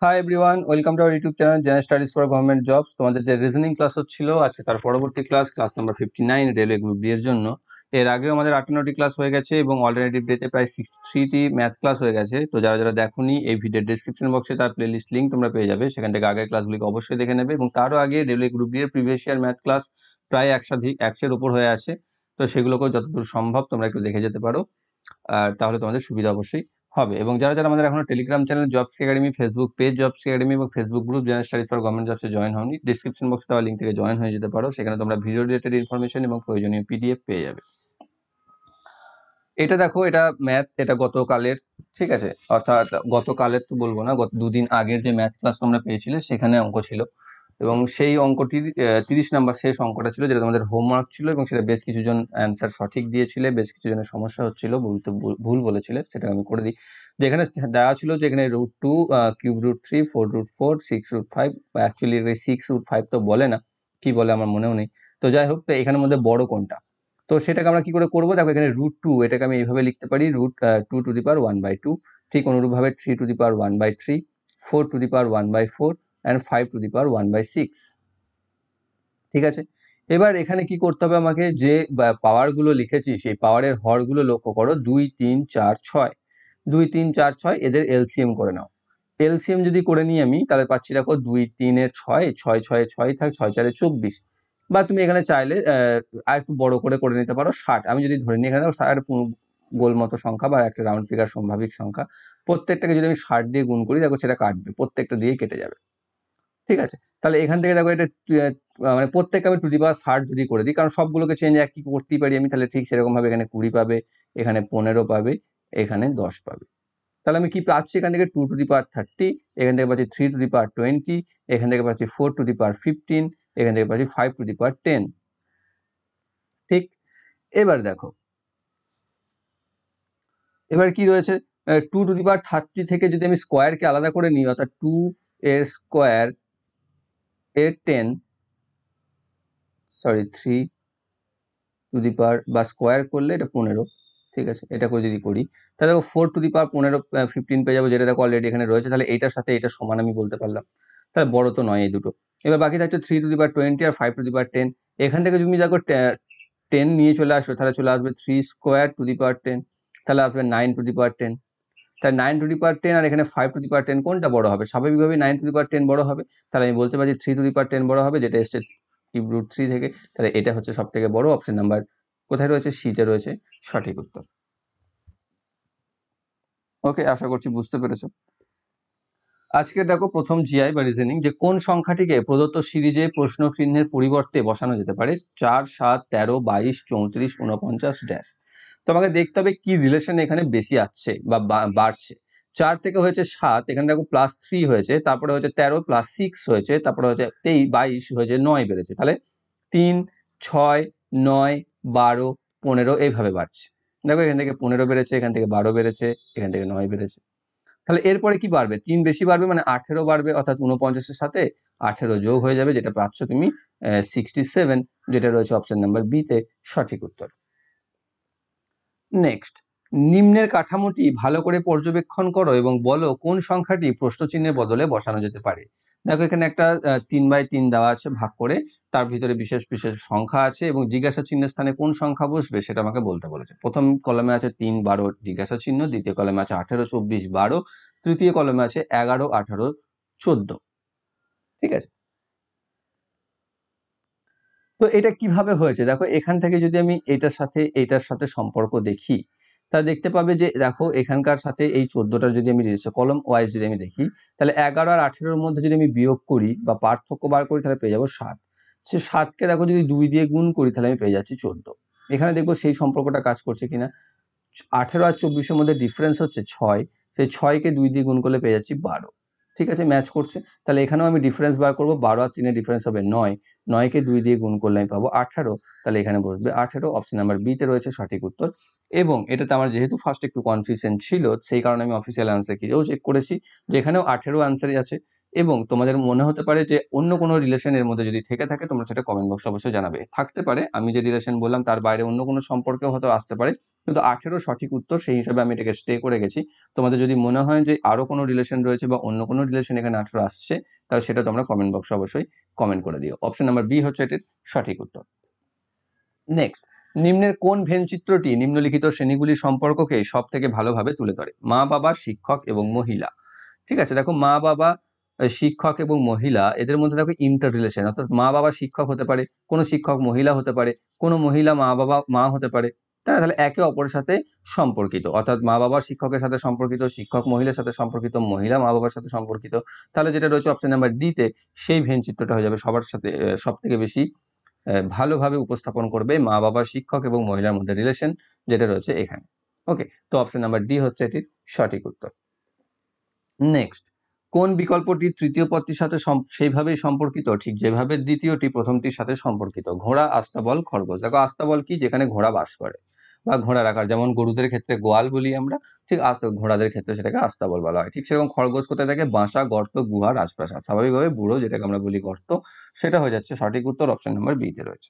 Hi everyone, welcome to our YouTube channel general studies for government jobs. তোমাদের যে reasoning class হচ্ছিল আজকে তার পরবর্তী class number 59 railway group D এর জন্য। এর আগেও আমাদের 58টি ক্লাস হয়ে গেছে এবং অল্টারনেটিভ ডেতে প্রায় 63টি ম্যাথ ক্লাস হয়ে গেছে। তো যারা যারা দেখোনি, এই ভিডিওর ডেসক্রিপশন বক্সে তার প্লেলিস্ট লিঙ্ক তোমরা পেয়ে যাবে, সেখান থেকে আগের ক্লাসগুলিকে অবশ্যই দেখে নেবে। এবং তারও আগে রেলওয়ে গ্রুপ ডি এর প্রিভিয়াস ইয়ার ম্যাথ ক্লাস প্রায় 100-এর উপর হয়ে আছে। তো সেগুলোকেও যতদূর সম্ভব তোমরা একটু দেখে যেতে পারো, আর তাহলে তোমাদের সুবিধা অবশ্যই হবে। এবং যারা যারা আমাদের এখনো Telegram channel jobs academy, Facebook page jobs academy এবং Facebook group general studies for government জবসে জয়েন হওনি, ডিসক্রিপশন বক্সে দেওয়া লিঙ্ক থেকে জয়েন হয়ে যেতে পারো। সেখানে তোমরা ভিডিও রিলেটেড ইনফরমেশন এবং প্রয়োজনীয় পিডিএফ পেয়ে যাবে। এটা দেখো, এটা ম্যাথ, এটা গতকালের, ঠিক আছে, অর্থাৎ গতকালের তো বলবো না, গত দুদিন আগের যে ম্যাথ ক্লাস তোমরা পেয়েছিলে সেখানে অঙ্ক ছিল। এবং সেই অঙ্কটির 30 নাম্বার শেষ অঙ্কটা ছিল, যেটা তোমাদের হোমওয়ার্ক ছিল। এবং সেটা বেশ কিছুজন অ্যান্সার সঠিক দিয়েছিলে, বেশ কিছু জনের সমস্যা হচ্ছিল, বলতে ভুল বলেছিলে, সেটা আমি করে দিই। যেখানে দেওয়া ছিল যে এখানে √2, √3, 4√4, 6√5, অ্যাকচুয়ালি 6√5 তো বলে না, কি বলে আমার মনেও নেই। তো যাই হোক, তো এখানের মধ্যে বড় কোনটা, তো সেটাকে আমরা কি করে করবো? দেখো, এখানে √2 এটাকে আমি এইভাবে লিখতে পারি, √2⁴ ঠিক অনুরূপভাবে 3⁴ 4⁴ and 5⁴ ঠিক আছে। এবার এখানে কি করতে হবে আমাকে, যে পাওয়ার গুলো লিখেছি সেই পাওয়ারের হরগুলো লক্ষ্য করো, 2, 3, 4, 6, 2, 3, 4, 6, এদের এলসিএম করে নাও। এলসিএম যদি করে নিই আমি, তাহলে পাচ্ছি দেখো 2, 3 এর 6, 6, 6, 6 থাক, 6, 4, 24। বা তুমি এখানে চাইলে আর একটু বড় করে নিতে পারো, 60। আমি যদি ধরে নিই এখানে দেখো 60 গোল মতো সংখ্যা বা একটা রাউন্ড ফিগার স্বাভাবিক সংখ্যা, প্রত্যেকটাকে যদি আমি 60 দিয়ে গুণ করি, দেখো সেটা কাটবে, প্রত্যেকটা দিয়ে কেটে যাবে। ঠিক আছে, তাহলে এখান থেকে দেখো এটা মানে প্রত্যেককে আমি ⁻60 যদি করে দিই, কারণ সবগুলোকে চেঞ্জ এক কি করতেই পারি আমি, তাহলে ঠিক সেরকম ভাবে এখানে 20 পাবে, এখানে 15 পাবে, এখানে 10 পাবে। তাহলে আমি কি পাচ্ছি এখান থেকে 2⁻30, এখান থেকে পাচ্ছি 3⁻20, এখান থেকে পাচ্ছি 4⁻15, এখান থেকে পাচ্ছি 5⁻10। ঠিক, এবার দেখো, এবার কি রয়েছে, 2⁻30 থেকে যদি আমি স্কোয়ারকে আলাদা করে নিই, অর্থাৎ 2 এর স্কোয়ার এর 10, সরি 3 বা স্কোয়ার করলে এটা 15, ঠিক আছে, এটা করে যদি করি, তাহলে দেখো 4⁻15 পেয়ে যাবো, যেটা দেখো অলরেডি এখানে রয়েছে। তাহলে এটার সাথে এটা সমান আমি বলতে পারলাম, তাহলে বড় তো নয় এই দুটো। এবার বাকি থাকছে 3⁻20 আর 5⁻10। এখান থেকে তুমি দেখো 10 নিয়ে চলে আসো, তাহলে চলে আসবে 3²⁻10, তাহলে আসবে 9⁻10। তাহলে 9⁻10 আর এখানে 5⁻10 কোনটা বড় হবে? স্বাভাবিকভাবে 9⁻10 বড় হবে। তাহলে আমি বলতে পারছি 3⁻10 বড় হবে, যেটা এসছে √3 থেকে। তাহলে এটা হচ্ছে সব থেকে বড়। অপশন নাম্বার কোথায় রয়েছে? সিতে রয়েছে সঠিক উত্তর। ওকে, আশা করছি বুঝতে পেরেছো। আজকে দেখো প্রথম জিআই বা রিজনিং, যে কোন সংখ্যাটিকে প্রদত্ত সিরিজে প্রশ্ন চিহ্নের পরিবর্তে বসানো যেতে পারে 4, 7, 13, 22, 34, 49 ড্যাশ। তোমাকে দেখতে হবে কি রিলেশন এখানে বেশি আসছে বা বাড়ছে। 4 থেকে হয়েছে 7, এখানে দেখো +3 হয়েছে, তারপরে হচ্ছে 13 +6 হয়েছে, তারপরে হচ্ছে 22 হয়েছে, 9 বেড়েছে। তাহলে 3, 6, 9, 12, 15 এইভাবে বাড়ছে। দেখো এখান থেকে 15 বেড়েছে, এখান থেকে 12 বেড়েছে, এখান থেকে 9 বেড়েছে। তাহলে এরপরে কি বাড়বে? 3 বেশি বাড়বে, মানে 18 বাড়বে, অর্থাৎ 49-এর সাথে 18 যোগ হয়ে যাবে, যেটা পাচ্ছ তুমি 67, যেটা রয়েছে অপশন নাম্বার বি তে সঠিক উত্তর। নেক্সট, নিম্নের কাঠামোটি ভালো করে পর্যবেক্ষণ করো এবং বলো কোন সংখ্যাটি প্রশ্নচিহ্নের বদলে বসানো যেতে পারে। দেখো এখানে একটা 3/3 দেওয়া আছে ভাগ করে, তার ভিতরে বিশেষ বিশেষ সংখ্যা আছে এবং জিজ্ঞাসা চিহ্নের স্থানে কোন সংখ্যা বসবে সেটা আমাকে বলতে বলেছে। প্রথম কলমে আছে 3, 12 জিজ্ঞাসা চিহ্ন, দ্বিতীয় কলমে আছে 18, 24, 12, তৃতীয় কলমে আছে 11, 18, 14। ঠিক আছে, তো এটা কিভাবে হয়েছে? দেখো এখান থেকে যদি আমি এটার সাথে সম্পর্ক দেখি, তা দেখতে পাবে যে দেখো এখানকার সাথে এই 14টার যদি আমি কলম ওয়াইজ যদি আমি দেখি, তাহলে 11 আর 18-এর মধ্যে যদি আমি বিয়োগ করি বা পার্থক্য বার করি, তাহলে পেয়ে যাবো 7। সে 7কে দেখো যদি 2 দিয়ে গুণ করি, তাহলে আমি পেয়ে যাচ্ছি 14। এখানে দেখবো সেই সম্পর্কটা কাজ করছে কিনা। 18 আর 24-এর মধ্যে ডিফারেন্স হচ্ছে 6, সেই 6কে 2 দিয়ে গুণ করলে পেয়ে যাচ্ছি 12। ঠিক আছে, ম্যাচ করছে। তাহলে এখানেও আমি ডিফারেন্স বার করবো, 12 আর 3-এর ডিফারেন্স হবে 9। 9কে 2 দিয়ে গুণ করলে আমি পাবো 18, তাহলে এখানে বসবে 18। অপশন নাম্বার বি তে রয়েছে সঠিক উত্তর। এবং এটাতে আমার যেহেতু ফার্স্ট একটু কনফিউশন ছিল, সেই কারণে আমি অফিসিয়াল আনসার কিও চেক করেছি যে এখানেও 18 আনসারই আছে। এবং তোমাদের মনে হতে পারে যে অন্য কোনো রিলেশন এর মধ্যে যদি থেকে থাকে, তোমরা সেটা কমেন্ট বক্সে অবশ্যই জানাবে। থাকতে পারে, আমি যে রিলেশন বললাম তার বাইরে অন্য কোনো সম্পর্কেও হয়তো আসতে পারে, কিন্তু 18 সঠিক উত্তর, সেই হিসাবে আমি এটাকে স্টে করে গেছি। তোমাদের যদি মনে হয় যে আরো কোনো রিলেশন রয়েছে বা অন্য কোনো রিলেশন এখানে 18 আসছে, তাহলে সেটা তোমরা কমেন্ট বক্সে অবশ্যই কমেন্ট করে দিও। অপশন নাম্বার বি হচ্ছে এটির সঠিক উত্তর। নেক্সট, নিম্নের কোন ভেনচিত্রটি নিম্নলিখিত শ্রেণীগুলির সম্পর্ককে সব থেকে ভালোভাবে তুলে ধরে? মা বাবা, শিক্ষক এবং মহিলা। ঠিক আছে, দেখো মা বাবা, শিক্ষক এবং মহিলা, এদের মধ্যে দেখো ইন্টার রিলেশন, অর্থাৎ মা বাবা শিক্ষক হতে পারে, কোনো শিক্ষক মহিলা হতে পারে, কোনো মহিলা মা বাবা মা হতে পারে, তাই না? তাহলে একে অপরের সাথে সম্পর্কিত, অর্থাৎ মা বাবা শিক্ষকের সাথে সম্পর্কিত, শিক্ষক মহিলার সাথে সম্পর্কিত, মহিলা মা বাবার সাথে সম্পর্কিত। তাহলে যেটা রয়েছে অপশন নাম্বার ডি তে, সেই ভেনচিত্রটা হয়ে যাবে সবার সাথে সব থেকে বেশি ভালোভাবে উপস্থাপন করবে মা বাবা শিক্ষক এবং মহিলার মধ্যে রিলেশন, যেটা রয়েছে এখানে। ওকে, তো অপশন নাম্বার ডি হচ্ছে এটির সঠিক উত্তর। নেক্সট, কোন বিকল্পটি তৃতীয় পদটির সাথে সেইভাবেই সম্পর্কিত ঠিক যেভাবে দ্বিতীয়টি প্রথমটির সাথে সম্পর্কিত? ঘোড়া, আস্তাবল, খরগোশ। দেখো আস্তাবল কি? যেখানে ঘোড়া বাস করে বা ঘোড়ার আকার, যেমন গরুদের ক্ষেত্রে গোয়াল বলি আমরা, ঠিক ঘোড়াদের ক্ষেত্রে সেটাকে আস্তাবল বলা হয়। ঠিক সেরকম খরগোশ কোথায় থাকে? বাসা, গর্ত, গুহা, রাজপ্রাসাদ। স্বাভাবিকভাবে বুড়ো, যেটাকে আমরা বলি গর্ত, সেটা হয়ে যাচ্ছে সঠিক উত্তর। অপশন নাম্বার বি তে রয়েছে।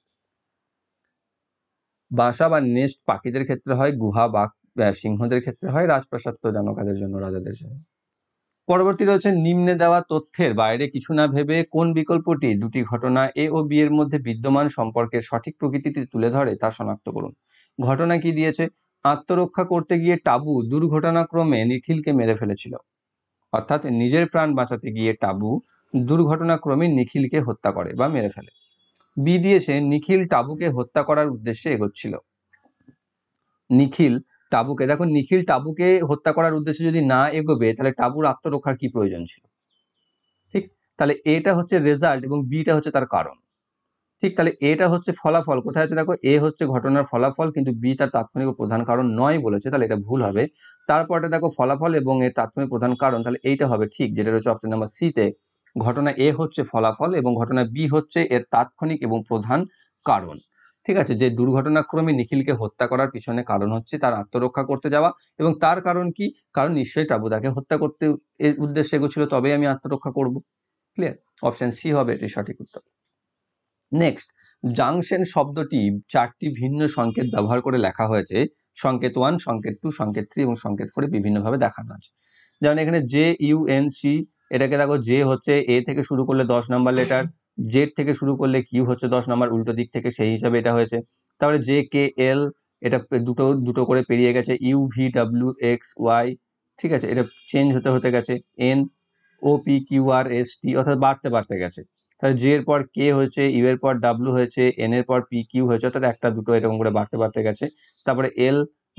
বাসা বা নেস্ট পাখিদের ক্ষেত্রে হয়, গুহা বা সিংহদের ক্ষেত্রে হয়, রাজপ্রাসাদ তো জানো কাদের জন্য? রাজাদের জন্য। পরবর্তী রয়েছে, নিম্নে দেওয়া তথ্যের বাইরে কিছু না ভেবে কোন বিকল্পটি দুটি ঘটনা এ ও বি এর মধ্যে বিদ্যমান সম্পর্কের সঠিক প্রকৃতিটি তুলে ধরে তা শনাক্ত করুন। ঘটনা কি দিয়েছে? আত্মরক্ষা করতে গিয়ে টাবু দুর্ঘটনাক্রমে নিখিলকে মেরে ফেলেছিল, অর্থাৎ নিজের প্রাণ বাঁচাতে গিয়ে টাবু দুর্ঘটনাক্রমে নিখিলকে হত্যা করে বা মেরে ফেলে। বি দিয়েছে নিখিল টাবুকে হত্যা করার উদ্দেশ্যে এগোচ্ছিল। নিখিল টাবুকে, দেখো নিখিল টাবুকে হত্যা করার উদ্দেশ্যে যদি না এগোবে, তাহলে টাবুর আত্মরক্ষার কি প্রয়োজন ছিল? ঠিক, তাহলে এটা হচ্ছে রেজাল্ট এবং বিটা হচ্ছে তার কারণ। ঠিক, তাহলে এটা হচ্ছে ফলাফল। কোথায় আছে দেখো? এ হচ্ছে ঘটনার ফলাফল, কিন্তু বি তার তাৎক্ষণিক ও প্রধান কারণ নয় বলেছে, তাহলে এটা ভুল হবে। তারপরটা দেখো ফলাফল এবং এর তাৎক্ষণিক প্রধান কারণ, তাহলে এইটা হবে ঠিক, যেটা রয়েছে অপশন নাম্বার সি তে। ঘটনা এ হচ্ছে ফলাফল এবং ঘটনা বি হচ্ছে এর তাৎক্ষণিক এবং প্রধান কারণ। ঠিক আছে, যে দুর্ঘটনাক্রমে নিখিলকে হত্যা করার পিছনে কারণ হচ্ছে তার আত্মরক্ষা করতে যাওয়া, এবং তার কারণ কি? কারণ নিশ্চয়ই টাবু তাকে হত্যা করতে এর উদ্দেশ্যে এগোচ্ছিল, তবেই আমি আত্মরক্ষা করব। ক্লিয়ার? অপশন সি হবে এটি সঠিক উত্তর। নেক্সট, জাংশন শব্দটি 4টি ভিন্ন সংকেত ব্যবহার করে লেখা হয়েছে। সংকেত 1, সংকেত 2, সংকেত 3 এবং সংকেত 4 বিভিন্নভাবে দেখানো আছে। যেমন এখানে জে ইউ এন সি, এটাকে দেখো জে হচ্ছে এ থেকে শুরু করলে 10 নাম্বার লেটার, জেড থেকে শুরু করলে কিউ হচ্ছে 10 নাম্বার, উল্টো দিক থেকে, সেই হিসাবে এটা হয়েছে। তারপরে জে কে এল, এটা দুটো দুটো করে পেরিয়ে গেছে। U V W X Y, ঠিক আছে, এটা চেঞ্জ হতে হতে গেছে। N O P Q R S T, অর্থাৎ বাড়তে বাড়তে গেছে। তাহলে জে এর পর কে হয়েছে, ইউ এর পর ডাব্লু হয়েছে, এন এর পর পি কিউ হয়েছে, অর্থাৎ একটা দুটো এরকম করে বাড়তে বাড়তে গেছে। তারপরে এল,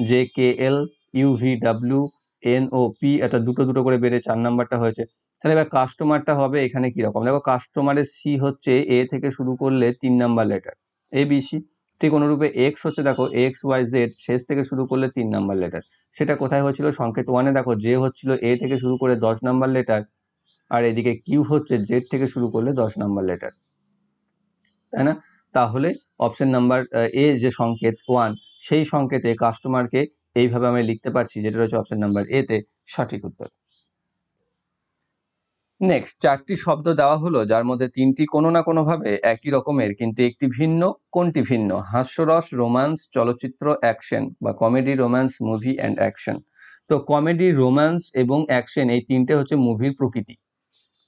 J K L, U V W, N O P, অর্থাৎ দুটো দুটো করে বেড়ে 4 নাম্বারটা হয়েছে। তাহলে এবার কাস্টমারটা হবে এখানে কিরকম? দেখো কাস্টমারের সি হচ্ছে এ থেকে শুরু করলে 3 নাম্বার লেটার, এ বি সি। ঠিক অনুরূপে এক্স হচ্ছে দেখো এক্স ওয়াই জেড, শেষ থেকে শুরু করলে 3 নাম্বার লেটার। সেটা কোথায় হচ্ছিল? সংকেত 1-এ দেখো জে হচ্ছিল এ থেকে শুরু করে 10 নাম্বার লেটার, আর এদিকে কিউ হচ্ছে জেড থেকে শুরু করলে 10 নাম্বার লেটার, তাই না? তাহলে অপশন নাম্বার এ যে সংকেত 1, সেই সংকেতে কাস্টমারকে এইভাবে আমি লিখতে পারছি, যেটা রয়েছে অপশন নাম্বার এ তে সঠিক উত্তর। নেক্সট, 4টি শব্দ দেওয়া হলো যার মধ্যে 3টি কোনো না কোনোভাবে একই রকমের কিন্তু একটি ভিন্ন। কোনটি ভিন্ন? হাস্যরস, রোম্যান্স, চলচ্চিত্র, অ্যাকশন বা comedy, romance, movie and action. তো কমেডি, রোম্যান্স এবং অ্যাকশন, এই তিনটে হচ্ছে মুভির প্রকৃতি,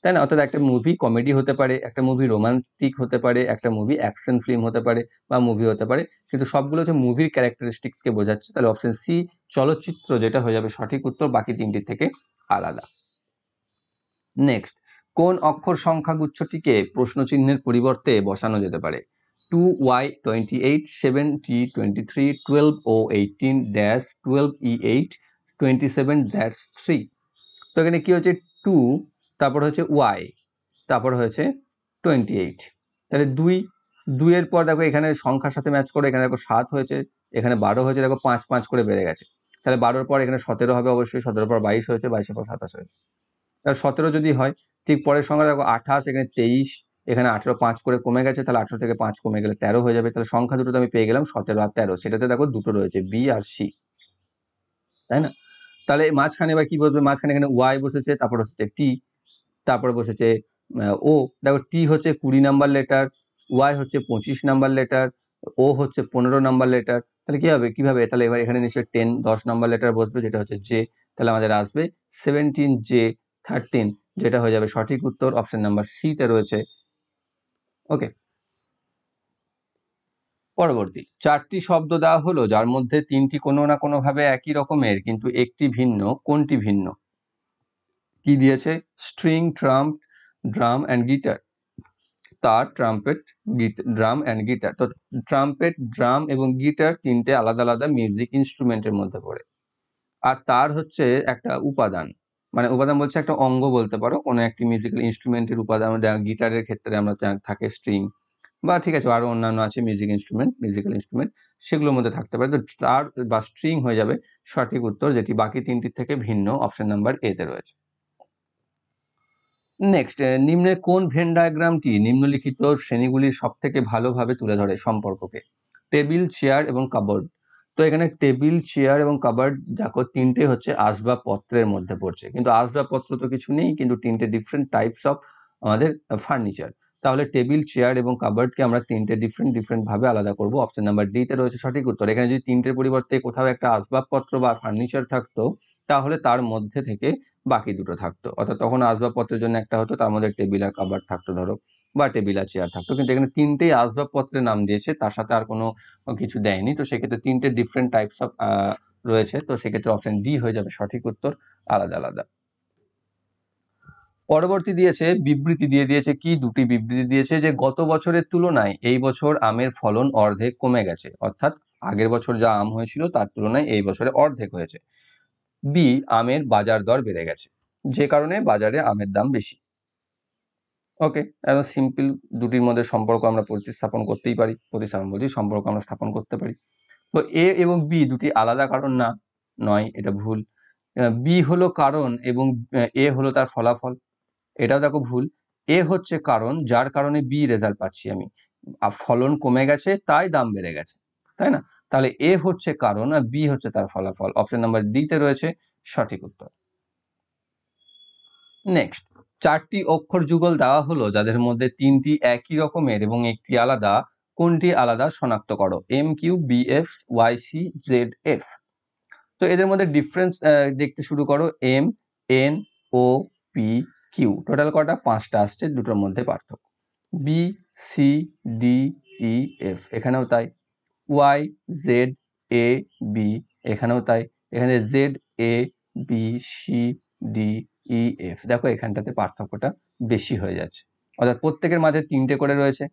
তাই না? অর্থাৎ একটা মুভি কমেডি হতে পারে, একটা মুভি রোমান্টিক হতে পারে, একটা মুভি অ্যাকশন ফিল্ম হতে পারে বা মুভি হতে পারে, কিন্তু সবগুলো হচ্ছে মুভির ক্যারেক্টারিস্টিক্সকে বোঝাচ্ছে। তাহলে অপশন সি চলচ্চিত্র, যেটা হয়ে যাবে সঠিক উত্তর, বাকি তিনটির থেকে আলাদা। নেক্সট, কোন অক্ষর সংখ্যা গুচ্ছটিকে প্রশ্নচিহ্নের পরিবর্তে বসানো যেতে পারে? 2y 28, 7t 23, 12o 18, dash 12e8, 27 dash 3। তো এখানে কি হচ্ছে? 2, তারপর হচ্ছে y, তারপর হয়েছে 28। তাহলে 2 এর পর দেখো এখানে সংখ্যার সাথে ম্যাচ করে, এখানে দেখো 7 হয়েছে, এখানে 12 হয়েছে, দেখো 5 5 করে বেড়ে গেছে। তাহলে 12-র পর এখানে 17 হবে অবশ্যই, 17-র পর 22 হয়েছে, 22-এর পর 27 হয়েছে। তাহলে 17 যদি হয়, ঠিক পরের সংখ্যা দেখো 28, এখানে 23, এখানে 18 5 করে কমে গেছে, তাহলে 18 থেকে 5 কমে গেলে 13 হয়ে যাবে। তাহলে সংখ্যা দুটো আমি পেয়ে গেলাম 17 আর 13। সেটাতে দেখো দুটো রয়েছে, বি আর সি, তাই না? তাহলে মাঝখানে এবার কি বলবে, মাঝখানে এখানে ওয়াই বসেছে, তারপর হচ্ছে টি, তারপরে বসেছে ও। দেখো টি হচ্ছে 20 নাম্বার লেটার, ওয়াই হচ্ছে 25 নাম্বার লেটার, ও হচ্ছে 15 নাম্বার লেটার। তাহলে কি হবে, কিভাবে, তাহলে এবার এখানে নিশ্চয়ই 10 নাম্বার লেটার বসবে, যেটা হচ্ছে জে। তাহলে আমাদের আসবে 17J13, যেটা হয়ে যাবে সঠিক উত্তর, অপশন নাম্বার সি তে রয়েছে। ওকে, পরবর্তী 4টি শব্দ দেওয়া হলো যার মধ্যে 3টি কোনো না কোনো ভাবে একই রকমের কিন্তু একটি ভিন্ন, কোনটি ভিন্ন? কি দিয়েছে, string, Trump, drum and guitar. তার, ট্রাম্পেট, ড্রাম অ্যান্ড গিটার। তো ট্রাম্পেট, ড্রাম এবং গিটার তিনটে আলাদা আলাদা মিউজিক ইনস্ট্রুমেন্টের মধ্যে পড়ে। আর তার হচ্ছে একটা উপাদান, মানে উপাদান বলছে একটা অঙ্গ বলতে পারো, কোনো একটি মিউজিক্যাল ইনস্ট্রুমেন্টের উপাদান। গিটারের ক্ষেত্রে আমরা থাকে স্ট্রিং, বা ঠিক আছে আরো অন্যান্য আছে মিউজিক্যাল ইনস্ট্রুমেন্ট, সেগুলোর মধ্যে থাকতে পারে। তো তার বা স্ট্রিং হয়ে যাবে সঠিক উত্তর, যেটি বাকি তিনটির থেকে ভিন্ন, অপশন নাম্বার এ তে রয়েছে। নেক্সট, নিম্নের কোন ভেন ডায়াগ্রামটি নিম্নলিখিত শ্রেণীগুলির সব থেকে ভালোভাবে তুলে ধরে সম্পর্ককে? টেবিল, চেয়ার এবং কাবার্ড। তো এখানে টেবিল, চেয়ার এবং কাবার্ড দেখো তিনটে হচ্ছে আসবাবপত্রের মধ্যে পড়ছে, কিন্তু আসবাবপত্র তো কিছু নেই, কিন্তু তিনটে ডিফারেন্ট টাইপস অফ আমাদের ফার্নিচার। তাহলে টেবিল, চেয়ার এবং কাবার্ডকে আমরা তিনটে ডিফারেন্ট ভাবে আলাদা করব, অপশন নাম্বার ডি তে রয়েছে সঠিক উত্তর। এখানে যদি তিনটের পরিবর্তে কোথাও একটা আসবাবপত্র বা ফার্নিচার থাকতো, তাহলে তার মধ্যে থেকে বাকি দুটো থাকতো, অর্থাৎ তখন আসবাবপত্রের জন্য একটা হতো, তার মধ্যে টেবিল আর কাবার্ড থাকতো ধরো, বা টেবিল আর চেয়ার থাকতো। কিন্তু এখানে তিনটেই আসবাবপত্রের নাম দিয়েছে, তার সাথে আর কোনো কিছু দেয়নি। তো সেক্ষেত্রে তিনটে ডিফারেন্ট টাইপস অফ রয়েছে, তো সেক্ষেত্রে অপশন ডি হয়ে যাবে সঠিক উত্তর, আলাদা আলাদা। পরবর্তী দিয়েছে বিবৃতি দিয়ে দিয়েছে, কি দুটি বিবৃতি দিয়েছে, যে গত বছরের তুলনায় এই বছর আমের ফলন অর্ধেক কমে গেছে, অর্থাৎ আগের বছর যা আম হয়েছিল তার তুলনায় এই বছরে অর্ধেক হয়েছে। বি, আমের বাজার দর বেড়ে গেছে, যে কারণে বাজারে আমের দাম বেশি। ওকে, একদম সিম্পল, দুটির মধ্যে সম্পর্ক আমরা প্রতিস্থাপন করতেই পারি, সম্পর্ক আমরা স্থাপন করতে পারি। তো এ এবং বি দুটি আলাদা কারণ না, নয়, এটা ভুল। বি হলো কারণ এবং এ হলো তার ফলাফল, এটাও দেখো ভুল। এ হচ্ছে কারণ, যার কারণে বি রেজাল্ট পাচ্ছি আমি, ফলন কমে গেছে তাই দাম বেড়ে গেছে, তাই না? তাহলে এ হচ্ছে কারণ আর বি হচ্ছে তার ফলাফল, অপশন নাম্বার ডি তে রয়েছে সঠিক উত্তর। নেক্সট, 4টি অক্ষর যুগল দেওয়া হলো যাদের মধ্যে 3টি একই রকমের এবং একটি আলাদা, কোনটি আলাদা শনাক্ত করো? M Q, B F, Y C, Z F. তো এদের মধ্যে ডিফারেন্স দেখতে শুরু করো, M, N, O, P, Q, total কটা? 5টা আসছে, দুটোর মধ্যে পার্থক্য। B, C, D, E, F, এখানেও তাই। ওয়াই, জেড, এ, বি, এখানেও তাই। এখানে Z, A, B, C, D, E, F, দেখো এখানটাতে পার্থক্যটা বেশি হয়ে যাচ্ছে, অর্থাৎ প্রত্যেকের মাঝে 3টে করে রয়েছে।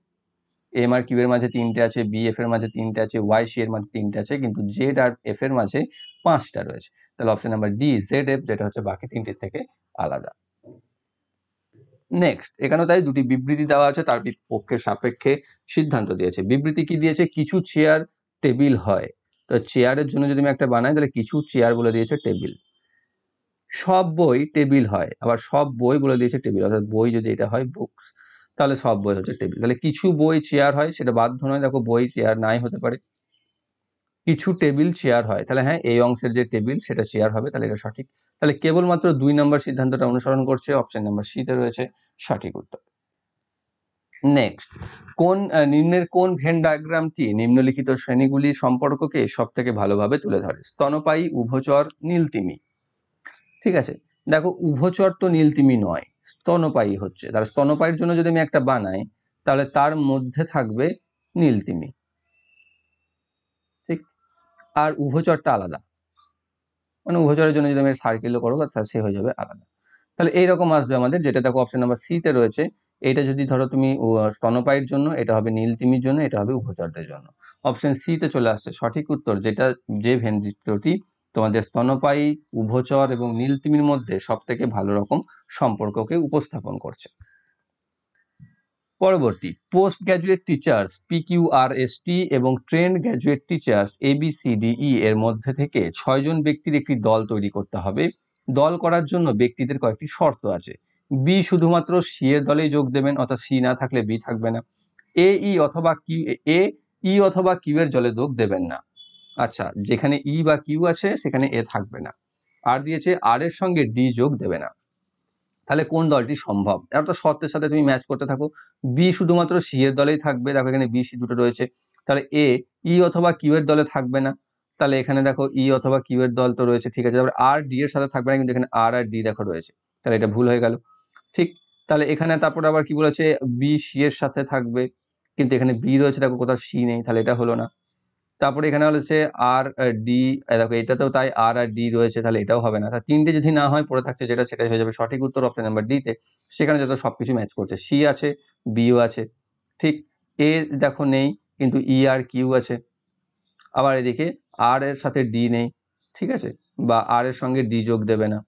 এম আর কিউ এর মাঝে 3টে আছে, বি এফ এর মাঝে 3টে আছে, ওয়াই সি এর মাঝে 3টে আছে, কিন্তু জেড আর এফ এর মাঝে 5টা রয়েছে। তাহলে option number D, Z F, যেটা হচ্ছে বাকি 3টির থেকে আলাদা। নেক্সট, এখানেও তাই দুটি বিবৃতি দেওয়া আছে, তার পক্ষে সাপেক্ষে সিদ্ধান্ত দিয়েছে। বিবৃতি কি দিয়েছে? কিছু চেয়ার টেবিল হয়। তো চেয়ারের জন্য যদি আমি একটা বানাই, তাহলে কিছু চেয়ার বলে দিয়েছে টেবিল। সব বই টেবিল হয়, আবার সব বই বলে দিয়েছে টেবিল, অর্থাৎ বই যদি এটা হয় বুকস, তাহলে সব বই হচ্ছে টেবিল। তাহলে কিছু বই চেয়ার হয়, সেটা বাধ্য নয়, দেখো বই চেয়ার নাই হতে পারে। কিছু টেবিল চেয়ার হয়, তাহলে হ্যাঁ এই অংশের যে টেবিল সেটা চেয়ার হবে, তাহলে এটা সঠিক। তাহলে কেবলমাত্র 2 নম্বর সিদ্ধান্তটা অনুসরণ করছে, অপশন নাম্বার সি তে রয়েছে সঠিক উত্তর। নেক্সট, নিম্নের কোন ভেন ডায়াগ্রামটি নিম্নলিখিত শ্রেণীগুলির সম্পর্ককে সব থেকে ভালোভাবে তুলে ধরে? স্তন্যপায়ী, উভচর, নীলতিমি। ঠিক আছে, দেখো উভচর তো নীলতিমি নয়, স্তন্যপায়ী হচ্ছে। তাহলে স্তন্যপায়ীর জন্য যদি আমি একটা বানাই, তাহলে তার মধ্যে থাকবে নীলতিমি, ঠিক। আর উভচরটা আলাদা, মানে উভচরের জন্য যদি আমি সার্কেলও করবো তাহলে সে হয়ে যাবে আলাদা। তাহলে এইরকম আসবে আমাদের, যেটা দেখো অপশন নাম্বার সি তে রয়েছে। এটা যদি ধরো তুমি স্তন্যপায়ীর জন্য, এটা হবে নীলতিমির জন্য, এটা হবে উভচরদের জন্য। অপশন সি তে চলে আসছে সঠিক উত্তর, যেটা যে ভেন চিত্রটি তোমাদের স্তন্যপায়ী, উভচর এবং নীলতিমির মধ্যে সব থেকে ভালো রকম সম্পর্ককে উপস্থাপন করছে। পরবর্তী, পোস্ট গ্র্যাজুয়েট টিচার্স PQRST এবং ট্রেন্ড গ্র্যাজুয়েট টিচার্স ABCDE এর মধ্যে থেকে 6 জন ব্যক্তির একটি দল তৈরি করতে হবে। দল করার জন্য ব্যক্তিদের কয়েকটি শর্ত আছে। বি শুধুমাত্র সি এর দলেই যোগ দেবেন, অর্থাৎ সি না থাকলে বি থাকবে না। এ ই অথবা কিউ, এ ই অথবা কিউ এর দলে যোগ দেবেন না। আচ্ছা, যেখানে ই বা কিউ আছে সেখানে এ থাকবে না। আর দিয়েছে আর এর সঙ্গে ডি যোগ দেবে না। তাহলে কোন দলটি সম্ভব? একটা শর্তের সাথে তুমি ম্যাচ করতে থাকো। বি শুধুমাত্র সি এর দলেই থাকবে, দেখো এখানে বি সি দুটো রয়েছে। তাহলে এ ই অথবা কিউ এর দলে থাকবে না, তাহলে এখানে দেখো ই অথবা কিউ এর দল তো রয়েছে, ঠিক আছে। তারপরে আর ডি এর সাথে থাকবে না, কিন্তু এখানে আর আর ডি দেখো রয়েছে, তাহলে এটা ভুল হয়ে গেল। ঠিক, তাহলে এখানে তারপর আবার কি বলেছে, বি সি এর সাথে থাকবে, কিন্তু এখানে বি রয়েছে, দেখো কোথাও সি নেই, তাহলে এটা হলো না। তারপরে এখানে হচ্ছে আর ডি, দেখো এটাতেও তাই আর আর ডি রয়েছে, তাহলে এটাও হবে না। তাহলে তিনটে যদি না হয়, পড়ে থাকছে যেটা, সেটাই হয়ে যাবে সঠিক উত্তর, অপশন নাম্বার ডি তে। সেখানে যত সবকিছু ম্যাচ করছে, সি আছে, বিও আছে, ঠিক। এ দেখো নেই, কিন্তু ই আর কিউ আছে। আবার এদিকে আর এর সাথে ডি নেই, ঠিক আছে, বা আর এর সঙ্গে ডি যোগ দেবে না,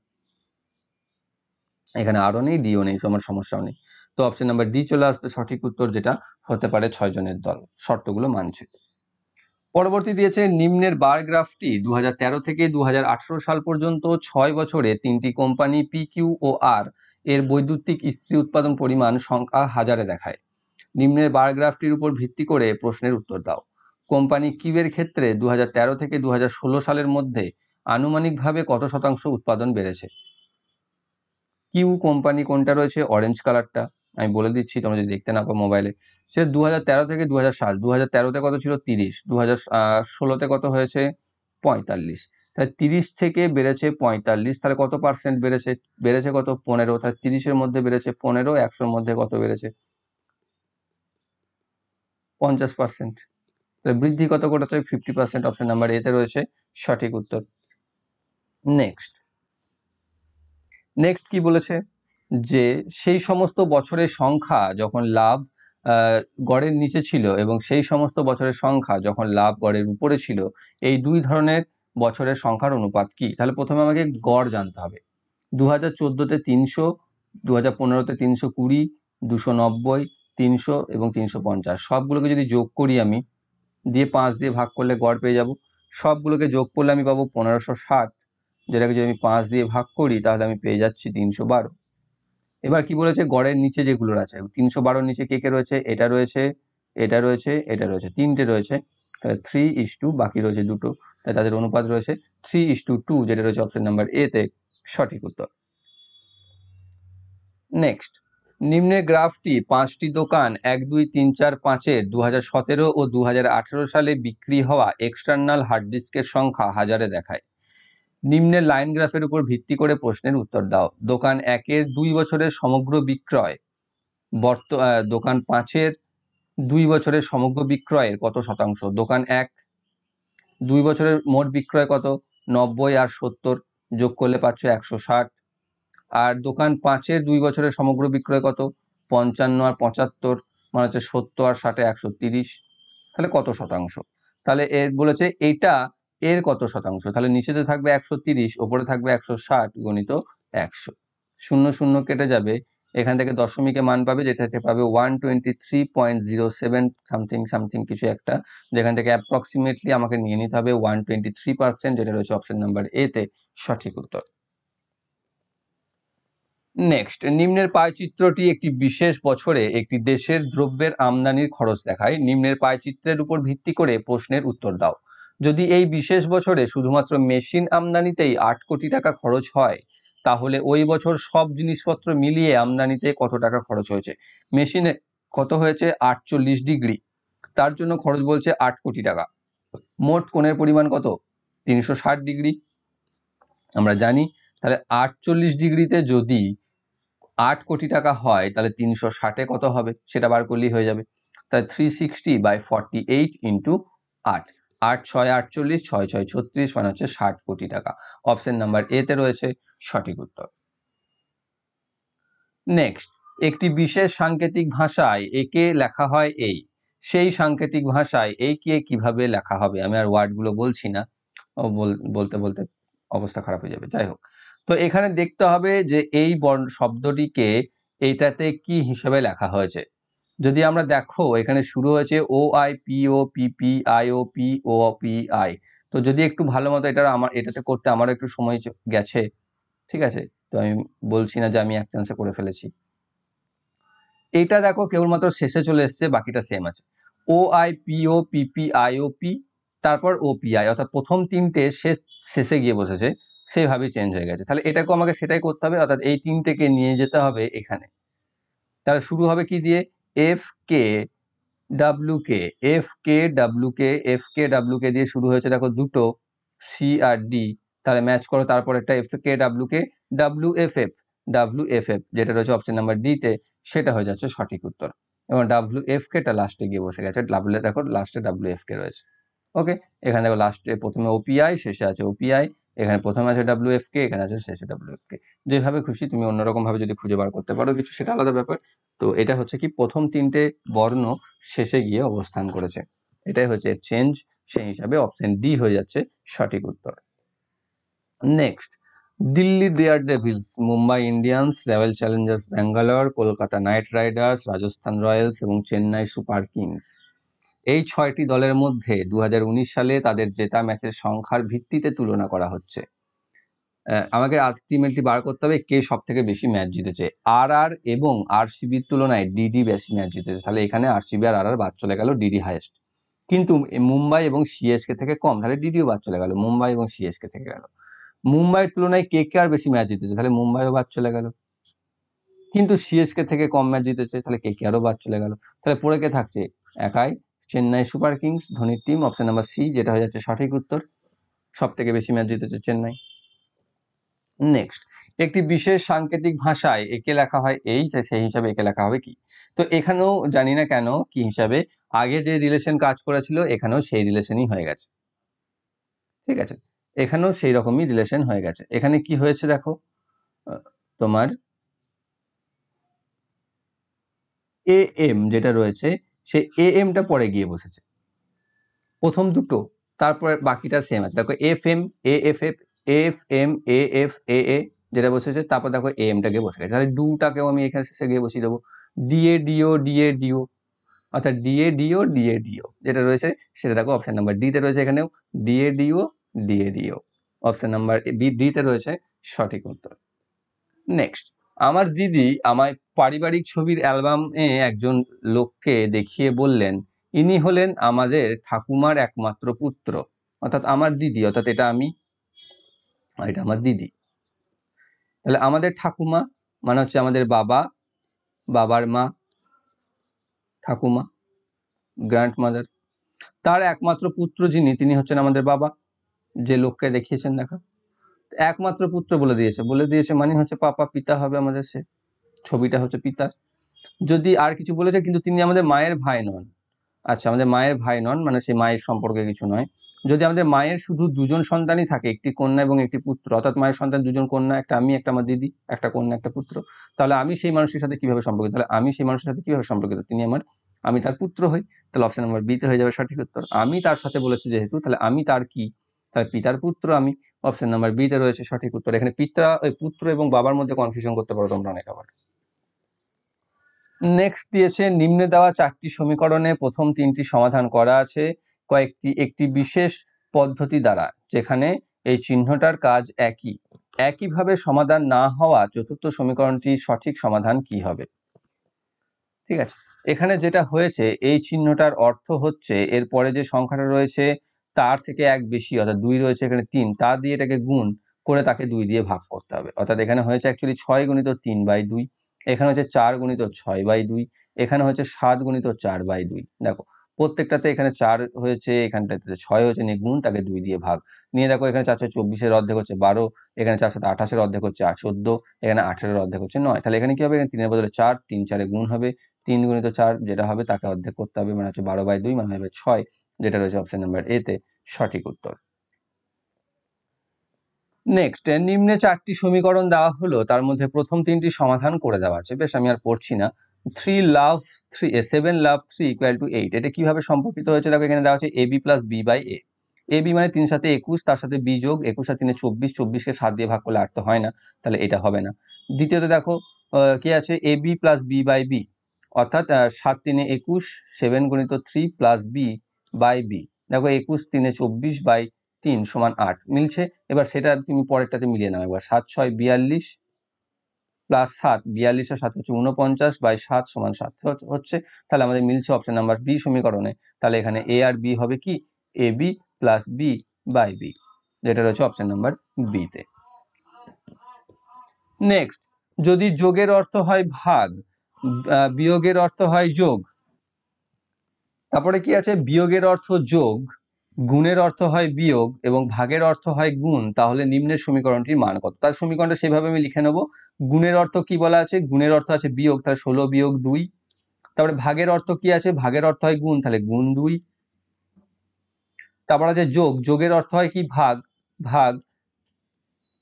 এখানে আরও নেই, ডিও নেই, তোমার সমস্যাও নেই। তো অপশন নাম্বার ডি চলে আসবে সঠিক উত্তর, যেটা হতে পারে 6 জনের দল, শর্তগুলো মানছে। পরবর্তী দিয়েছে, নিম্নের বার গ্রাফটি 2013 থেকে 2018 সাল পর্যন্ত 6 বছরে 3টি কোম্পানি পি কিউ ও আর এর বৈদ্যুতিক ইস্ত্রি উৎপাদন পরিমাণ সংখ্যা হাজারে দেখায়। নিম্নের বার গ্রাফটির উপর ভিত্তি করে প্রশ্নের উত্তর দাও। কোম্পানি কিউ এর ক্ষেত্রে 2013 থেকে 2016 সালের মধ্যে আনুমানিকভাবে কত শতাংশ উৎপাদন বেড়েছে? কিউ কোম্পানি কোনটা রয়েছে, অরেঞ্জ কালারটা, আমি বলে দিচ্ছি তোমরা যদি দেখতে না পাও মোবাইলে। সে 2013 থেকে 2007, 2013তে কত ছিল 30, 2016তে কত হয়েছে 45, তাহলে 30 থেকে বেড়েছে 45, তাহলে কত পার্সেন্ট বেড়েছে? বেড়েছে কত 15, তাহলে 30-এর মধ্যে বেড়েছে 15, 100-র মধ্যে কত বেড়েছে 50%, তাহলে বৃদ্ধি কত করেছে 50%, অপশন নাম্বার এতে রয়েছে সঠিক উত্তর। নেক্সট কি বলেছে, যে সেই সমস্ত বছরের সংখ্যা যখন লাভ গড়ের নিচে ছিল এবং সেই সমস্ত বছরের সংখ্যা যখন লাভ গড়ের উপরে ছিল, এই দুই ধরনের বছরের সংখ্যার অনুপাত কি? তাহলে প্রথমে আমাকে গড় জানতে হবে। 2014-তে 300, 2015-তে 320, 290, 300 এবং 350, সবগুলোকে যদি যোগ করি আমি, দিয়ে 5 দিয়ে ভাগ করলে গড় পেয়ে যাব। সবগুলোকে যোগ করলে আমি পাবো 1560, যেটাকে যদি আমি 5 দিয়ে ভাগ করি তাহলে আমি পেয়ে যাচ্ছি 312। এবার কি বলেছে, গড়ের নিচে যেগুলো আছে, 312-র নিচে কে কে রয়েছে, এটা রয়েছে, এটা রয়েছে, এটা রয়েছে, তিনটে রয়েছে, তাহলে 3:2, বাকি রয়েছে দুটো, তাই তাদের অনুপাত রয়েছে 3:2, যেটা রয়েছে অপশন নাম্বার এ তে সঠিক উত্তর। নেক্সট, নিম্নের গ্রাফটি 5টি দোকান 1, 2, 3, 4, 5-এর 2017 ও 2018 সালে বিক্রি হওয়া এক্সটার্নাল হার্ড ডিস্কের সংখ্যা হাজারে দেখায়। নিম্নের লাইন গ্রাফের উপর ভিত্তি করে প্রশ্নের উত্তর দাও। দোকান 1-এর 2 বছরের সমগ্র বিক্রয় দোকান 5-এর 2 বছরের সমগ্র বিক্রয়ের কত শতাংশ? দোকান 1 2 বছরের মোট বিক্রয় কত? 90 আর 70, যোগ করলে পাচ্ছ 160। আর দোকান 5-এর 2 বছরের সমগ্র বিক্রয় কত? 55 আর 75, মানে হচ্ছে 70 আর 60, 130, তাহলে কত শতাংশ? তাহলে এর বলেছে এটা এর কত শতাংশ, তাহলে নিচেতে থাকবে 130, ওপরে থাকবে 160 গণিত 100, 0 0 কেটে যাবে, এখান থেকে দশমিকে মান পাবে, যেটা থেকে পাবে 123.07 সামথিং সামথিং কিছু একটা, যেখান থেকে অ্যাপ্রক্সিমেটলি আমাকে নিয়ে নিতে হবে 123%, যেটা রয়েছে অপশন নাম্বার এ তে সঠিক উত্তর। নেক্সট, নিম্নের পায়চিত্রটি একটি বিশেষ বছরে একটি দেশের দ্রব্যের আমদানির খরচ দেখায়। নিম্নের পায়চিত্রের উপর ভিত্তি করে প্রশ্নের উত্তর দাও। যদি এই বিশেষ বছরে শুধুমাত্র মেশিন আমদানিতেই 8 কোটি টাকা খরচ হয়, তাহলে ওই বছর সব জিনিসপত্র মিলিয়ে আমদানিতে কত টাকা খরচ হয়েছে? মেশিনে কত হয়েছে 48 ডিগ্রি, তার জন্য খরচ বলছে 8 কোটি টাকা। মোট কোণের পরিমাণ কত? 360 ডিগ্রি, আমরা জানি। তাহলে 48 ডিগ্রিতে যদি 8 কোটি টাকা হয়, তাহলে 360-এ কত হবে সেটা বার করলেই হয়ে যাবে। তাহলে 360/48 ইন্টু 8, 8 6 48, 6 6 36, মানে হচ্ছে 60 কোটি টাকা। অপশন নাম্বার এ তে রয়েছে সঠিক উত্তর। নেক্সট, একটি বিশেষ সাংকেতিক ভাষায় একে লেখা হয় এই, সেই সাংকেতিক ভাষায় এই কে কিভাবে লেখা হবে? আমি আর ওয়ার্ডগুলো বলছি না, বলতে বলতে অবস্থা খারাপ হয়ে যাবে। যাই হোক, তো এখানে দেখতে হবে যে এই শব্দটিকে এইটাতে কি হিসেবে লেখা হয়েছে। যদি আমরা দেখো, এখানে শুরু হয়েছে O I P O P P I O P O P I, তো যদি একটু ভালো মতো এটাতে করতে আমারও একটু সময় গেছে, ঠিক আছে, তো আমি বলছি না যে আমি এক চান্সে করে ফেলেছি। এইটা দেখো কেবলমাত্র শেষে চলে এসছে, বাকিটা সেম আছে। O I P O P P I O P, তারপর ও পি আই, অর্থাৎ প্রথম তিনটে শেষে গিয়ে বসেছে, সেইভাবেই চেঞ্জ হয়ে গেছে। তাহলে এটাকেও আমাকে সেটাই করতে হবে, অর্থাৎ এই তিনটেকে নিয়ে যেতে হবে এখানে। তাহলে শুরু হবে কি দিয়ে? এফ কে ডাব্লিউ কে, এফ কে ডাব্লিউ কে, এফ কে ডাব্লিউ কে দিয়ে শুরু হয়েছে দেখো দুটো, সি আর ডি। তাহলে ম্যাচ করো তারপর একটা এফ কে ডাব্লিউ কে, W F F, W F F যেটা রয়েছে অপশন নাম্বার ডি তে, সেটা হয়ে যাচ্ছে সঠিক উত্তর। এবং ডাব্লিউ এফ কেটা লাস্টে গিয়ে বসে গেছে, ডাব্লিউ দেখো লাস্টে ডাব্লিউ এফ কে রয়েছে। ওকে, এখানে দেখো লাস্টে প্রথমে ওপিআই, শেষে আছে ওপিআই, এখানে প্রথমে আছে ডাব্লিউ এফ কে, এখানে আছে শেষে ডাব্লিউ এফ কে। যেভাবে খুশি তুমি অন্যরকম ভাবে যদি খুঁজে বার করতে পারো কিছু, সেটা আলাদা ব্যাপার। তো এটা হচ্ছে কি প্রথম তিনটে বর্ণ শেষে গিয়ে অবস্থান করেছে, এটাই হচ্ছে চেঞ্জ। সেই হিসাবে অপশন ডি হয়ে যাচ্ছে সঠিক উত্তর। Next, Delhi Daredevils, Mumbai Indians, Royal Challengers Bangalore, Kolkata Knight Riders, Rajasthan Royals এবং চেন্নাই সুপার কিংস, এই 6টি দলের মধ্যে 2019 সালে তাদের জেতা ম্যাচের সংখ্যার ভিত্তিতে তুলনা করা হচ্ছে। আমাকে আলটিমেটলি বার করতে হবে কে সব থেকে বেশি ম্যাচ জিতেছে। আর এবং আরসিবির তুলনায় ডিডি বেশি ম্যাচ জিতেছে, তাহলে এখানে আরসিবি আর বাদ চলে গেল, ডিডি হাইয়েস্ট। কিন্তু মুম্বাই এবং সিএসকে থেকে কম, তাহলে ডিডিও বাদ চলে গেল, মুম্বাই এবং সিএসকে থেকে গেল। মুম্বাইয়ের তুলনায় কে আর বেশি ম্যাচ জিতেছে, তাহলে মুম্বাইও বাদ চলে গেল। কিন্তু সিএসকে থেকে কম ম্যাচ জিতেছে, তাহলে কে আরও বাদ চলে গেল। তাহলে পড়ে কে থাকছে? একাই চেন্নাই সুপার কিংস, ধোনির টিম, অপশন নাম্বার সি, যেটা হয়ে যাচ্ছে সঠিক উত্তর। সব থেকে বেশি ম্যাচ জিতেছে চেন্নাই। নেক্সট, একটি বিশেষ সাংকেতিক ভাষায় একে লেখা হয় এই, সেই হিসাবে একে লেখা হবে কি? তো এখানেও জানি না কেন কি হিসাবে, আগে যে রিলেশন কাজ করেছিল এখানেও সেই রিলেশনই হয়ে গেছে। ঠিক আছে, এখানেও সেই রকমই রিলেশন হয়ে গেছে। এখানে কি হয়েছে দেখো, তোমার এ এম যেটা রয়েছে, সে এ এমটা পরে গিয়ে বসেছে প্রথম দুটো, তারপরে বাকিটা সেম আছে। দেখো F M, A F F, F M, A F, A A যেটা বসেছে, তারপর দেখো এ এমটাকে বসে গেছে। তাহলে ডুটাকেও আমি এখানে শেষে গিয়ে বসিয়ে দেবো, ডিএ ডিও, ডিএ ডিও, অর্থাৎ ডিএ ডিও, ডিএ ডিও যেটা রয়েছে সেটা দেখো অপশন নাম্বার ডি তে রয়েছে। এখানেও DA DO, DA DO, option number D তে রয়েছে সঠিক উত্তর। নেক্সট, আমার দিদি আমায় পারিবারিক ছবির অ্যালবামে একজন লোককে দেখিয়ে বললেন, ইনি হলেন আমাদের ঠাকুমার একমাত্র পুত্র। অর্থাৎ আমার দিদি, অর্থাৎ এটা আমি আর এটা আমার দিদি। তাহলে আমাদের ঠাকুমা মানে হচ্ছে আমাদের বাবা, বাবার মা, ঠাকুমা, গ্র্যান্ড মাদার। তার একমাত্র পুত্র যিনি, তিনি হচ্ছেন আমাদের বাবা, যে লোককে দেখিয়েছেন দেখা। একমাত্র পুত্র বলে দিয়েছে মানে হচ্ছে পাপা, পিতা হবে আমাদের, সে ছবিটা হচ্ছে পিতার। যদি আর কিছু বলেছে, কিন্তু তিনি আমাদের মায়ের ভাই নন। আচ্ছা, আমাদের মায়ের ভাই নন মানে সেই মায়ের সম্পর্কে কিছু নয়। যদি আমাদের মায়ের শুধু দুজন সন্তানই থাকে, একটি কন্যা এবং একটি পুত্র, অর্থাৎ মায়ের সন্তান দুজন কন্যা, একটা আমি, একটা আমার দিদি, একটা কন্যা, একটা পুত্র, তাহলে আমি সেই মানুষের সাথে কিভাবে সম্পর্কিত? তাহলে আমি সেই মানুষের সাথে কিভাবে সম্পর্কিত? তিনি আমি তার পুত্র হই। তাহলে অপশন নাম্বার বি তে হয়ে যাবে সঠিক উত্তর। আমি তার সাথে বলেছি যেহেতু, তাহলে আমি তার কি? তাহলে পিতার পুত্র আমি। অপশন নাম্বার বি তে রয়েছে সঠিক উত্তর। এখানে পিতা, পুত্র এবং বাবার মধ্যে কনফিউশন করতে পারো তোমরা অনেক আবার। নেক্সট দিয়েছে, নিম্নে দেওয়া 4টি সমীকরণে প্রথম 3টি সমাধান করা আছে একটি বিশেষ পদ্ধতি দ্বারা, যেখানে এই চিহ্নটার কাজ একইভাবে সমাধান না হওয়া চতুর্থ সমীকরণটির সঠিক সমাধান কি হবে? ঠিক আছে, এখানে যেটা হয়েছে, এই চিহ্নটার অর্থ হচ্ছে এরপরে যে সংখ্যাটা রয়েছে তার থেকে এক বেশি, অর্থাৎ 2 রয়েছে এখানে 3, তা দিয়ে এটাকে গুণ করে তাকে 2 দিয়ে ভাগ করতে হবে। অর্থাৎ এখানে হয়েছে অ্যাকচুয়ালি 6 গুণিত 3/2, এখানে হচ্ছে 4 গুণিত 6/2, এখানে হচ্ছে 7 গুণিত 4/2। দেখো প্রত্যেকটাতে এখানে 4 হয়েছে, এখানটাতে 6 হয়েছে, নিয়ে গুণ তাকে 2 দিয়ে ভাগ। নিয়ে দেখো এখানে 424-এর অর্ধেক হচ্ছে 12, এখানে 428-এর অর্ধেক হচ্ছে 14, এখানে 18-এর অর্ধেক হচ্ছে 9। তাহলে এখানে কি হবে? এখানে 3-এর বদলে 4, 3 4-এ গুণ হবে, 3 গুণিত 4 যেটা হবে তাকে অর্ধেক করতে হবে, মানে হচ্ছে 12/2, মানে হবে 6, যেটা রয়েছে অপশন নাম্বার এ তে সঠিক উত্তর। নেক্সট, নিম্নে 4টি সমীকরণ দেওয়া হলো, তার মধ্যে প্রথম 3টি সমাধান করে দেওয়া আছে। বেশ, আমি আর পড়ছি না। 7 লাভ 3 = 8, এটা কিভাবে সম্পর্কিত হয়েছে? দেখো এখানে দেওয়া আছে ab + b/a। ab মানে 3 সাথে 21, তার সাথে b যোগ 21 আর 3 24, 24কে 7 দিয়ে ভাগ করলে 8 তো হয় না, তাহলে এটা হবে না। দ্বিতীয়ত দেখো কি আছে, ab + b/b, অর্থাৎ 7 3 21, 7 গুণিত 3 + b/b। দেখো 21 3 24/3 = 8 মিলছে। এবার সেটা তুমি পরেরটাতে মিলিয়ে নাও একবার, 7 6 42, প্লাস 7, 42 আর 7 হচ্ছে 49 বাই 7 সমান 7 হচ্ছে। তাহলে আমাদের মিলছে অপশন নাম্বার বি সমীকরণে। তাহলে এখানে এ আর বি হবে কি A B plus B by B, যেটা রয়েছে অপশন নাম্বার বিতে। নেক্সট, যদি যোগের অর্থ হয় ভাগ, বিয়োগের অর্থ হয় যোগ, তারপরে কি আছে বিয়োগের অর্থ যোগ, গুণের অর্থ হয় বিয়োগ এবং ভাগের অর্থ হয় গুণ, তাহলে নিম্নের সমীকরণটির মান কত? তার সমীকরণটা সেভাবে আমি লিখে নেব। গুণের অর্থ কি বলা আছে? গুণের অর্থ আছে বিয়োগ, তাহলে 16 বিয়োগ 2। তারপরে ভাগের অর্থ কি আছে? ভাগের অর্থ হয় গুণ, তাহলে গুণ 2। তারপর আছে যোগ, যোগের অর্থ হয় কি ভাগ, ভাগ,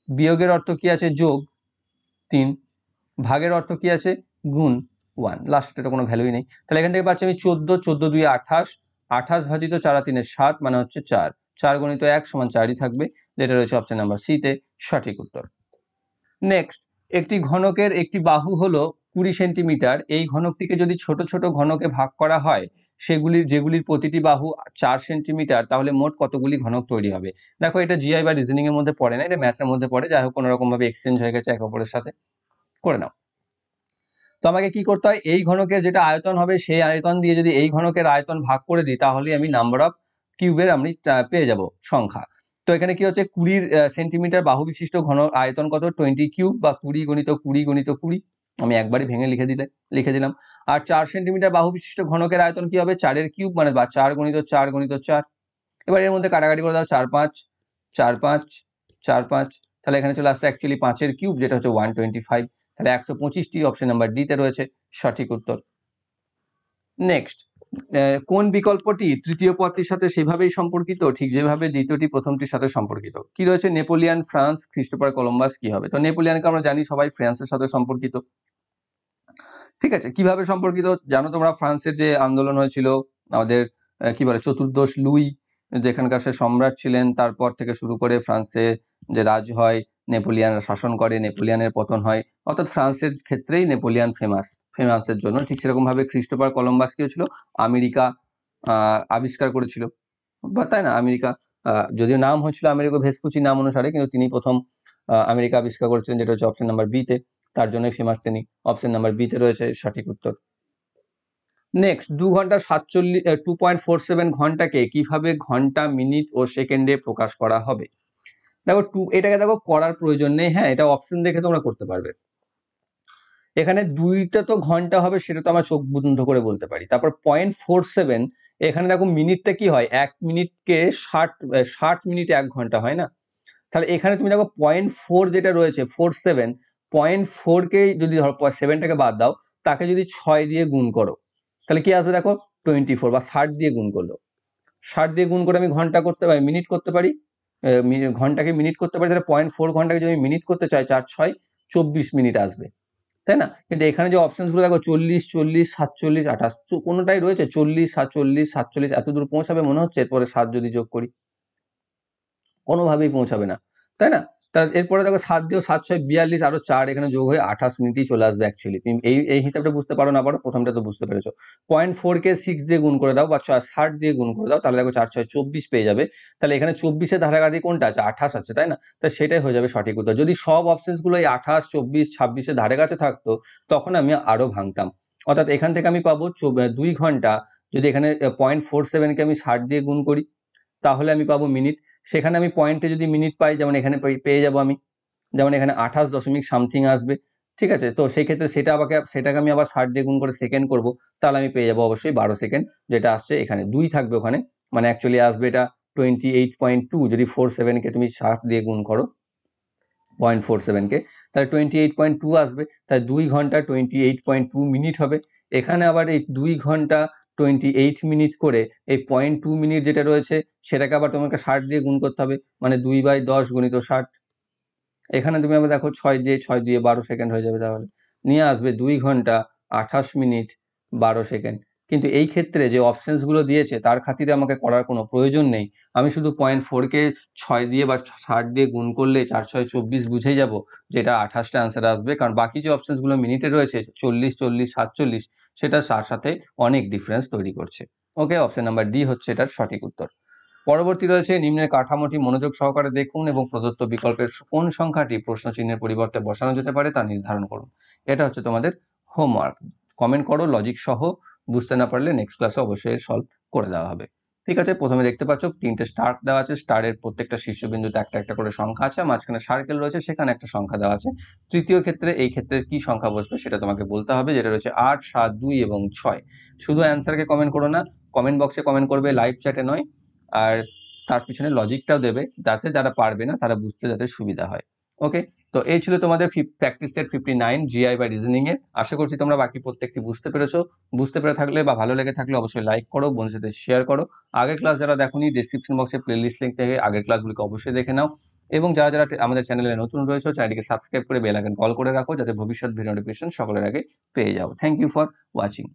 বিয়োগের অর্থ কি আছে যোগ 3, ভাগের অর্থ কি আছে গুণ 1, লাস্টে তো কোনো ভ্যালুই নেই। তাহলে এখান থেকে পাচ্ছি আমি 14, 14 2 28, 28 ভাজিত 4 আর 3 7 মানে হচ্ছে 4, 4 গুণিত 1 সমান 4ই থাকবে, যেটা রয়েছে অপশন নাম্বার সি তে সঠিক উত্তর। নেক্সট, একটি ঘনকের একটি বাহু হলো 20 সেন্টিমিটার। এই ঘনকটিকে যদি ছোট ছোট ঘনকে ভাগ করা হয় যেগুলির প্রতিটি বাহু 4 সেন্টিমিটার, তাহলে মোট কতগুলি ঘনক তৈরি হবে? দেখো এটা জিআই বা রিজনিং এর মধ্যে পড়ে না, এটা ম্যাথের মধ্যে পড়ে। যাই হোক কোনো রকম ভাবে এক্সচেঞ্জ হয়ে গেছে এক অপরের সাথে, করে নাও। তো আমাকে কি করতে হয়, এই ঘনকের যেটা আয়তন হবে সেই আয়তন দিয়ে যদি এই ঘনকের আয়তন ভাগ করে দিই, তাহলে আমি নাম্বার অফ কিউবের আমি পেয়ে যাব সংখ্যা। তো এখানে কি হচ্ছে 20 সেন্টিমিটার বাহু বিশিষ্ট ঘন আয়তন কত 20 কিউব বা 20 গুণিত 20 গুণিত 20, আমি একবারই ভেঙে লিখে দিলাম। আর 4 সেন্টিমিটার বাহু বিশিষ্ট ঘনকের আয়তন কি হবে 4 এর কিউব মানে বা 4 গুণিত 4 গুণিত 4। এবার এর মধ্যে কাটাকাটি করে দাও, 4 5 4 5 4 5, তাহলে এখানে চলে আসছে অ্যাকচুয়ালি 5 এর কিউব যেটা হচ্ছে 125, তাহলে 125টি অপশন নাম্বার ডি তে রয়েছে সঠিক উত্তর। নেক্সট, কোন বিকল্পটি তৃতীয় পদটির সাথে সেভাবেই সম্পর্কিত ঠিক যেভাবে দ্বিতীয়টি প্রথমটির সাথে সম্পর্কিত? কি রয়েছে নেপোলিয়ান, ফ্রান্স, ক্রিস্টোফার কলম্বাস, কি হবে? তো নেপোলিয়ানকে আমরা জানি সবাই ফ্রান্সের সাথে সম্পর্কিত। ঠিক আছে, কিভাবে সম্পর্কিত জানো তোমরা? ফ্রান্সের যে আন্দোলন হয়েছিল আমাদের কি বলে চতুর্দশ লুই, যেখানকার সে সম্রাট ছিলেন, তারপর থেকে শুরু করে ফ্রান্সে যে রাজ হয়, নেপোলিয়ান শাসন করে, নেপোলিয়ানের পতন হয়, অর্থাৎ ফ্রান্সের ক্ষেত্রেই নেপোলিয়ান ফেমাসের জন্য। ঠিক সেরকম ভাবে ক্রিস্টোফার কলম্বাস কি হয়েছিল আমেরিকা আবিষ্কার করেছিল, বা তাই না? আমেরিকা যদিও নাম হয়েছিল আমেরিকা ভেসপুচি নাম অনুসারে, কিন্তু তিনি প্রথম আমেরিকা আবিষ্কার করেছিলেন, যেটা হচ্ছে অপশন নাম্বার বি তে, তার জন্যই ফেমাস তিনি। অপশন নাম্বার বি তে রয়েছে সঠিক উত্তর। নেক্সট, 2 ঘন্টা 2.47 ঘন্টাকে কিভাবে ঘন্টা, মিনিট ও সেকেন্ডে প্রকাশ করা হবে? দেখো এটাকে দেখো করার প্রয়োজন নেই, হ্যাঁ এটা অপশন দেখে তোমরা করতে পারবে। এখানে দুইটা তো ঘন্টা হবে সেটা তো আমরা চোখ বন্ধ করে বলতে পারি। তারপর 0.47, এখানে দেখো মিনিটটা কি হয় 1 মিনিটকে 60 মিনিটে 1 ঘন্টা হয় না? তাহলে এখানে তুমি দেখো 0.4 যেটা রয়েছে 47, 0.4 কে যদি ধরো 7টাকে বাদ দাও, তাকে যদি 6 দিয়ে গুণ করো, তাহলে কি আসবে দেখো 24, বা 60 দিয়ে গুণ করলো, 60 দিয়ে গুণ করে আমি ঘন্টা করতে পারি, মিনিট করতে পারি, ঘন্টাকে মিনিট করতে পারি। তাহলে 0.4 ঘন্টাকে যদি আমি মিনিট করতে চাই 4 6 24 মিনিট আসবে, তাই না? কিন্তু এখানে যে অপশনস গুলো দেখো 40 40 47 28, কোনোটাই রয়েছে 40 47 47 এত দূর পৌঁছাবে মনে হচ্ছে? এরপরে 7 যদি যোগ করি কোনোভাবেই পৌঁছাবে না, তাই না? তার এরপরে দেখো 7 দিয়েও 7 6 42, আরো 4 এখানে যোগ হয়ে 28 মিনিটই চলে আসবে অ্যাকচুয়ালি। তুমি এই হিসাবটা বুঝতে পারো না পারো, প্রথমটা তো বুঝতে পেরেছো। 0.4 কে 6 দিয়ে গুণ করে দাও বা 60 দিয়ে গুণ করে দাও, তাহলে দেখো 4 6 24 পেয়ে যাবে। তাহলে এখানে 24 এর ধারাকাছি কোনটা আছে? 28 আছে, তাই না? তাই সেটাই হয়ে যাবে সঠিক উত্তর। যদি সব অপশনস গুলো এই 28 24 26 এর ধারে কাছে থাকতো, তখন আমি আরো ভাঙতাম। অর্থাৎ এখান থেকে আমি পাবো 2 ঘন্টা, যদি এখানে 0.47 কে আমি 60 দিয়ে গুণ করি, তাহলে আমি পাবো মিনিট। সেখানে আমি পয়েন্টে যদি মিনিট পাই, যেমন এখানে পেয়ে যাবো আমি, যেমন এখানে 28 দশমিক সামথিং আসবে, ঠিক আছে? তো সেই ক্ষেত্রে সেটাকে আমি আবার 60 দিয়ে গুণ করে সেকেন্ড করব, তাহলে আমি পেয়ে যাবো অবশ্যই 12 সেকেন্ড, যেটা আসছে এখানে 2 থাকবে ওখানে, মানে অ্যাকচুয়ালি আসবে এটা 28.2, যদি 47 কে তুমি 60 দিয়ে গুণ করো 0.47 কে, তাহলে 28.2 আসবে। তাই 2 ঘন্টা 28.2 মিনিট হবে। এখানে আবার এই 2 ঘন্টা 28 মিনিট করে এই 0.2 মিনিট যেটা রয়েছে সেটাকে আবার তোমাকে 60 দিয়ে গুণ করতে হবে, মানে 2/10 গুণিত 60। এখানে তুমি আবার দেখো 6 দিয়ে 12 সেকেন্ড হয়ে যাবে, তাহলে নিয়ে আসবে 2 ঘন্টা 28 মিনিট 12 সেকেন্ড। কিন্তু এই ক্ষেত্রে যে অপশনস গুলো দিয়েছে তার খাতিরে আমাকে করার কোনো প্রয়োজন নেই, আমি শুধু 0.4 কে 6 দিয়ে বা 60 দিয়ে গুণ করলে 4 6 24 বুঝেই যাব যেটা 28টা অ্যান্সার আসবে, কারণ বাকি যে অপশনস গুলো মিনিটে রয়েছে 40 40 47, সেটা তার সাথে অনেক ডিফারেন্স তৈরি করছে। ওকে, অপশন নাম্বার ডি হচ্ছে এটার সঠিক উত্তর। পরবর্তী রয়েছে নিম্নের কাঠামোটি মনোযোগ সহকারে দেখুন এবং প্রদত্ত বিকল্পের কোন সংখ্যাটি প্রশ্ন চিহ্নের পরিবর্তে বসানো যেতে পারে তা নির্ধারণ করুন। এটা হচ্ছে তোমাদের হোমওয়ার্ক। কমেন্ট করো লজিক সহ, বুঝতে না পারলে নেক্সট ক্লাসে অবশ্যই সলভ করে দেওয়া হবে। ঠিক আছে, প্রথমে দেখতে পাচ্ছ 3টে স্টার দেওয়া আছে, স্টারের প্রত্যেকটা শীর্ষবিন্দুতে একটা একটা করে সংখ্যা আছে, মাঝখানে সার্কেল রয়েছে, সেখানে একটা সংখ্যা দেওয়া আছে। তৃতীয় ক্ষেত্রে এই ক্ষেত্রে কি সংখ্যা বসবে সেটা তোমাকে বলতে হবে, যেটা রয়েছে 8, 7, 2 এবং 6। শুধু অ্যান্সারকে কমেন্ট করো না, কমেন্ট বক্সে কমেন্ট করবে, লাইভ চ্যাটে নয়। আর তার পিছনে লজিকটাও দেবে, যাতে যারা পারবে না তারা বুঝতে যাতে সুবিধা হয়। ওকে, তো এই ছিল তোমাদের প্র্যাকটিস সেট 59 জিআই বা রিজনিং এর। আশা করছি তোমরা বাকি প্রত্যেকটি বুঝতে পেরেছো। বুঝতে পেরে থাকলে বা ভালো লেগে থাকলে অবশ্যই লাইক করো, বন্ধুদের সাথে শেয়ার করো। আগের ক্লাস যারা দেখোনি, ডেসক্রিপশন বক্সে প্লেলিস্ট লিঙ্ক থেকে আগের ক্লাসগুলিকে অবশ্যই দেখে নাও। এবং যারা যারা আমাদের চ্যানেলে নতুন রয়েছে, চ্যানেলটিকে সাবস্ক্রাইব করে বেল আইকন কল করে রাখো, যাতে ভবিষ্যৎ ভিডিও নোটিফিকেশন সকলের আগে পেয়ে যাও। Thank you for watching.